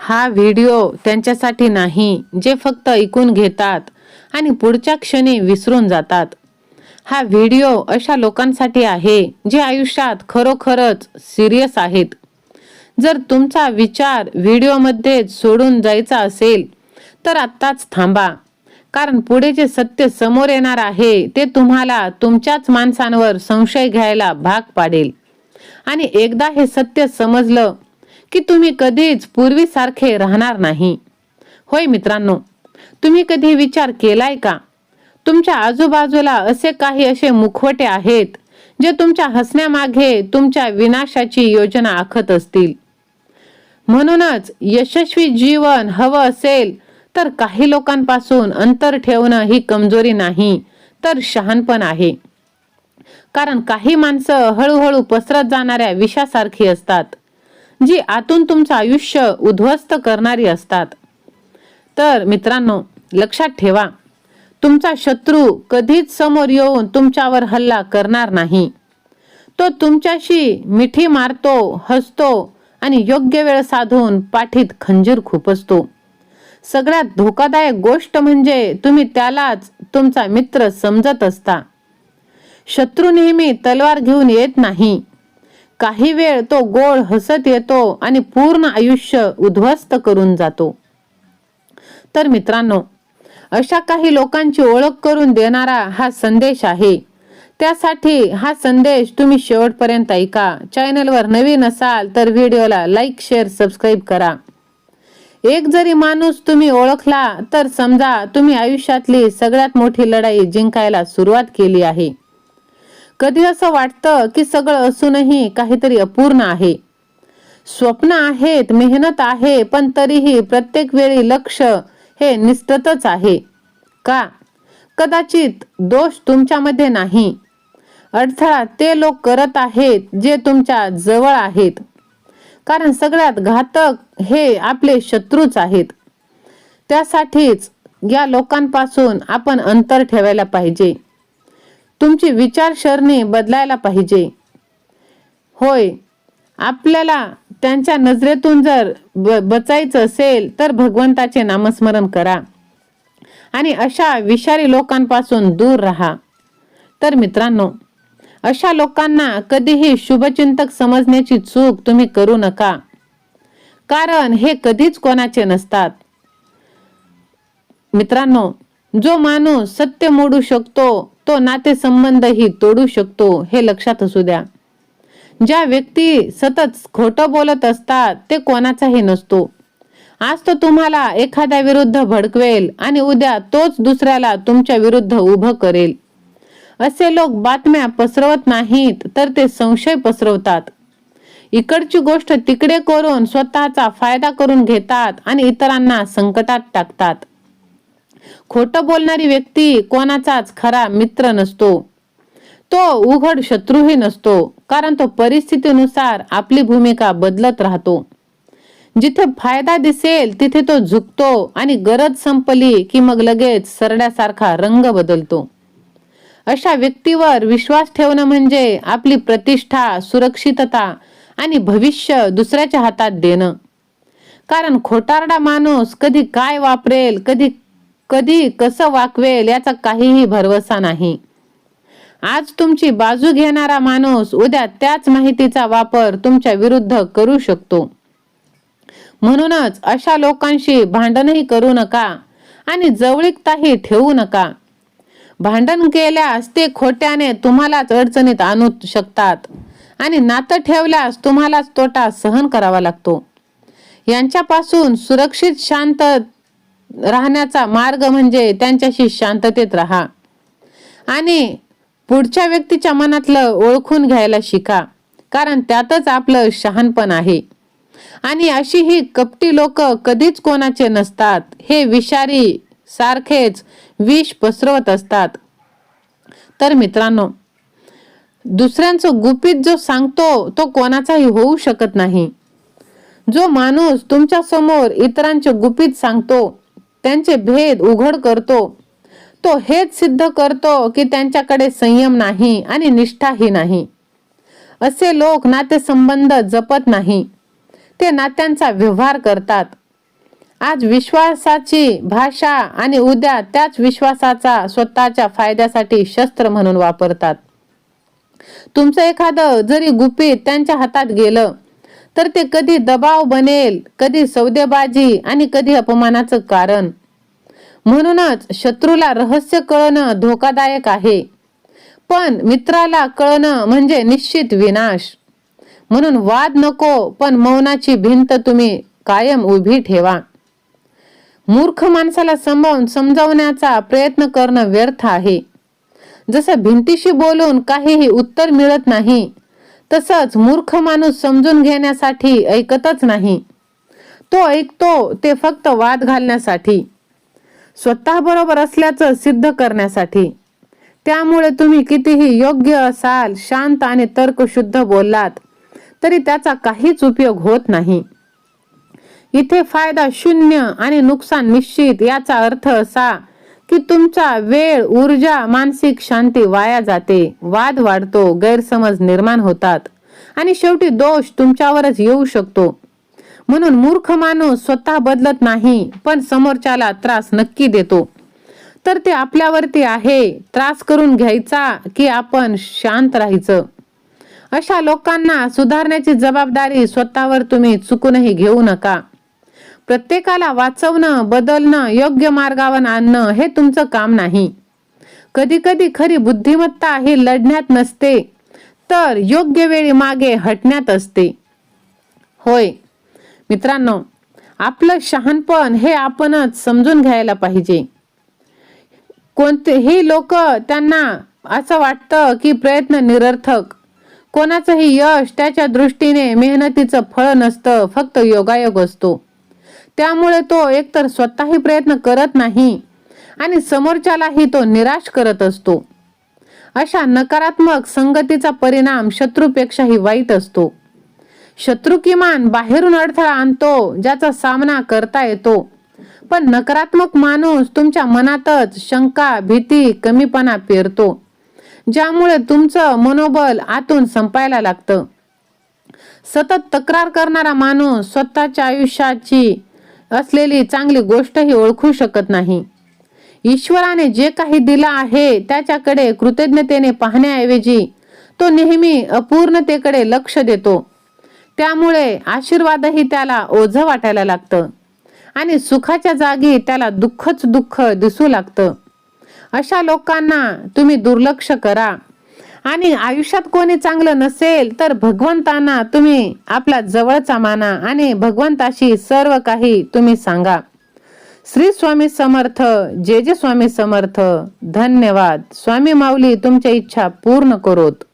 हा व्हिडिओ त्यांच्यासाठी नाही जे फक्त ऐकून घेतात आणि पुढच्या क्षणी विसरून जातात. हा व्हिडिओ अशा लोकांसाठी आहे जे आयुष्यात खरोखरच सिरियस आहेत. जर तुमचा विचार व्हिडिओमध्ये सोडून जायचा असेल तर आत्ताच थांबा, कारण पुढे जे सत्य समोर येणार आहे ते तुम्हाला तुमच्याच माणसांवर संशय घ्यायला भाग पाडेल. आणि एकदा हे सत्य समजलं की तुम्ही कधीच पूर्वीसारखे राहणार नाही. होय मित्रांनो, तुम्ही कधी विचार केलाय का, तुमच्या आजूबाजूला असे मुखवटे आहेत जे तुमच्या हसण्यामागे तुमच्या विनाशाची योजना आखत असतील. म्हणूनच यशस्वी जीवन हवं असेल तर काही लोकांपासून अंतर ठेवणं ही कमजोरी नाही तर शहाणपण आहे. कारण काही माणसं हळूहळू पसरत जाणाऱ्या विषासारखी असतात, जी आतून तुमचं आयुष्य उद्ध्वस्त करणारी असतात. तर मित्रांनो, लक्षात ठेवा, तुमचा शत्रू कधीच समोर येऊन तुमच्यावर हल्ला करणार नाही. तो तुमच्याशी मिठी मारतो, हसतो आणि योग्य वेळ साधून पाठीत खंजीर खुपसतो. सगळ्यात धोकादायक गोष्ट म्हणजे तुम्ही त्यालाच तुमचा मित्र समजत असता. शत्रू नेहमी तलवार घेऊन येत नाही. काही वेळ तो गोड हसत येतो आणि पूर्ण आयुष्य उद्ध्वस्त करून जातो. तर मित्रांनो, अशा काही लोकांची ओळख करून देणारा हा संदेश आहे. त्यासाठी हा संदेश तुम्ही शेवटपर्यंत ऐका. चॅनलवर नवीन असाल तर व्हिडिओला लाईक, शेअर, सबस्क्राईब करा. एक जरी माणूस तुम्ही ओळखला तर समजा तुम्ही आयुष्यातली सगळ्यात मोठी लढाई जिंकायला सुरुवात केली आहे. कधी असं वाटतं की सगळं असूनही काहीतरी अपूर्ण आहे. स्वप्न आहेत, मेहनत आहे, पण तरीही प्रत्येक वेळी लक्ष हे निष्ठतच आहे. का? कदाचित दोष तुमच्यामध्ये नाही. अडथळा ते लोक करत आहेत जे तुमच्या जवळ आहेत. कारण सगळ्यात घातक हे आपले शत्रूच आहेत. त्यासाठीच या लोकांपासून आपण अंतर ठेवायला पाहिजे. तुमची विचारसरणी बदलायला पाहिजे. होय, आपल्याला त्यांच्या नजरेतून जर बचायचं असेल तर भगवंताचे नामस्मरण करा आणि अशा विषारी लोकांपासून दूर राहा. तर मित्रांनो, अशा लोकांना कधीही शुभचिंतक समजण्याची चूक तुम्ही करू नका, कारण हे कधीच कोणाचे नसतात. मित्रांनो, जो माणूस सत्य मोडू शकतो तो नातेसंबंधही तोडू शकतो, हे लक्षात असू द्या. ज्या व्यक्ती सतत खोटं बोलत असतात ते कोणाचाही नसतो. आज तो तुम्हाला एखाद्या विरुद्ध भडकवेल आणि उद्या तोच दुसऱ्याला तुमच्या विरुद्ध उभं करेल. असे लोक बातम्या पसरवत नाहीत तर ते संशय पसरवतात. इकडची गोष्ट तिकडे करून स्वतःचा फायदा करून घेतात आणि इतरांना संकटात टाकतात. खोटं बोलणारी व्यक्ती कोणाचाच खरा मित्र नसतो. तो उघड शत्रूही नसतो, कारण तो परिस्थितीनुसार आपली भूमिका बदलत राहतो. जिथे फायदा दिसेल तिथे तो झुकतो आणि गरज संपली की मग लगेच सरड्यासारखा रंग बदलतो. अशा व्यक्तीवर विश्वास ठेवणं म्हणजे आपली प्रतिष्ठा, सुरक्षितता आणि भविष्य दुसऱ्याच्या हातात देणं. कारण खोटारडा माणूस कधी काय वापरेल, कधी कसं वाकवेल याचा काहीही भरवसा नाही. आज तुमची बाजू घेणारा माणूस उद्या त्याच माहितीचा वापर तुमच्या विरुद्ध करू शकतो. म्हणूनच अशा लोकांशी भांडणही करू नका आणि जवळीकताही ठेवू नका. भांडण केल्यास ते खोट्याने तुम्हालाच अडचणीत आणू शकतात आणि नातं ठेवल्यास तुम्हालाच तोटा सहन करावा लागतो. यांच्यापासून सुरक्षित शांत राहण्याचा मार्ग म्हणजे त्यांच्याशी शांततेत राहा आणि पुढच्या व्यक्तीच्या मनातलं ओळखून घ्यायला शिका, कारण त्यातच आपलं शहाणपण आहे. आणि अशी ही कपटी लोक कधीच कोणाचे नसतात. हे विषारी सारखेच विष पसरवत असतात. तर मित्रांनो, दुसऱ्यांचं गुपित जो सांगतो तो कोणाचाही होऊ शकत नाही. जो माणूस तुमच्या समोर इतरांचे गुपित सांगतो, त्यांचे भेद उघड करतो, तो हेच सिद्ध करतो की त्यांच्याकडे संयम नाही आणि निष्ठाही नाही. असे लोक नातेसंबंध जपत नाही, ते नात्यांचा व्यवहार करतात. आज विश्वासाची भाषा आणि उद्या त्याच विश्वासाचा स्वतःच्या फायद्यासाठी शस्त्र म्हणून वापरतात. तुमचं एखादं जरी गुपित त्यांच्या हातात गेलं तर ते कधी दबाव बनेल, कधी सौदेबाजी आणि कधी अपमानाचं कारण. म्हणूनच शत्रूला रहस्य कळणं धोकादायक आहे, पण मित्राला कळणं म्हणजे निश्चित विनाश. म्हणून वाद नको, पण मौनाची भिंत तुम्ही कायम उभी ठेवा. मूर्ख माणसाला समजावण्याचा प्रयत्न करणं व्यर्थ आहे. जसं भिंतीशी बोलून काहीही उत्तर मिळत नाही, तसंच मूर्ख माणूस समजून घेण्यासाठी ऐकतच नाही. तो ऐकतो ते फक्त वाद घालण्यासाठी, स्वतः बरोबर असल्याचं सिद्ध करण्यासाठी. त्यामुळे तुम्ही कितीही योग्य असाल, शांत आणि तर्कशुद्ध बोललात तरी त्याचा काहीच उपयोग होत नाही. इथे फायदा शून्य आणि नुकसान निश्चित. याचा अर्थ असा की तुमचा वेळ, ऊर्जा, मानसिक शांती वाया जाते. वाद वाढतो, गैरसमज निर्माण होतात आणि शेवटी दोष तुमच्यावरच येऊ शकतो. म्हणून मूर्ख माणूस स्वतः बदलत नाही, पण समोरच्याला त्रास नक्की देतो. तर ते आपल्यावरती आहे, त्रास करून घ्यायचा की आपण शांत राहायचं. अशा लोकांना सुधारण्याची जबाबदारी स्वतःवर तुम्ही चुकूनही घेऊ नका. प्रत्येकाला वाचवणं, बदलणं, योग्य मार्गावर आणणं हे तुमचं काम नाही. कधी कधी खरी बुद्धिमत्ता ही लढण्यात नसते, तर योग्य वेळी मागे हटण्यात असते. होय मित्रांनो, आपलं शहाणपण हे आपणच समजून घ्यायला पाहिजे. कोणतेही लोक, त्यांना असं वाटतं की प्रयत्न निरर्थक. कोणाचंही यश त्याच्या दृष्टीने मेहनतीचं फळ नसतं, फक्त योगायोग असतो. त्यामुळे तो एकतर स्वतःही प्रयत्न करत नाही आणि समोरच्यालाही तो निराश करत असतो. अशा नकारात्मक संगतीचा परिणाम शत्रूपेक्षाही वाईट असतो. शत्रू किमान बाहेरून अडथळा आणतो, ज्याचा सामना करता येतो, पण नकारात्मक माणूस तुमच्या मनातच शंका, भीती, कमीपणा पेरतो, ज्यामुळे तुमचं मनोबल आतून संपायला लागतं. सतत तक्रार करणारा माणूस स्वतःच्या आयुष्याची असलेली चांगली गोष्टही ओळखू शकत नाही. ईश्वराने जे काही दिलं आहे त्याच्याकडे कृतज्ञतेने पाहण्याऐवजी तो नेहमी अपूर्णतेकडे लक्ष देतो. त्यामुळे आशीर्वादही त्याला ओझं वाटायला लागतं आणि सुखाच्या जागी त्याला दुःखच दुःख दिसू लागतं. अशा लोकांना तुम्ही दुर्लक्ष करा आणि आयुष्यात कोणी चांगलं नसेल तर भगवंतांना तुम्ही आपला जवळचा माना आणि भगवंताशी सर्व काही तुम्ही सांगा. श्री स्वामी समर्थ. जय जय स्वामी समर्थ. धन्यवाद. स्वामी माऊली तुमच्या इच्छा पूर्ण करोत.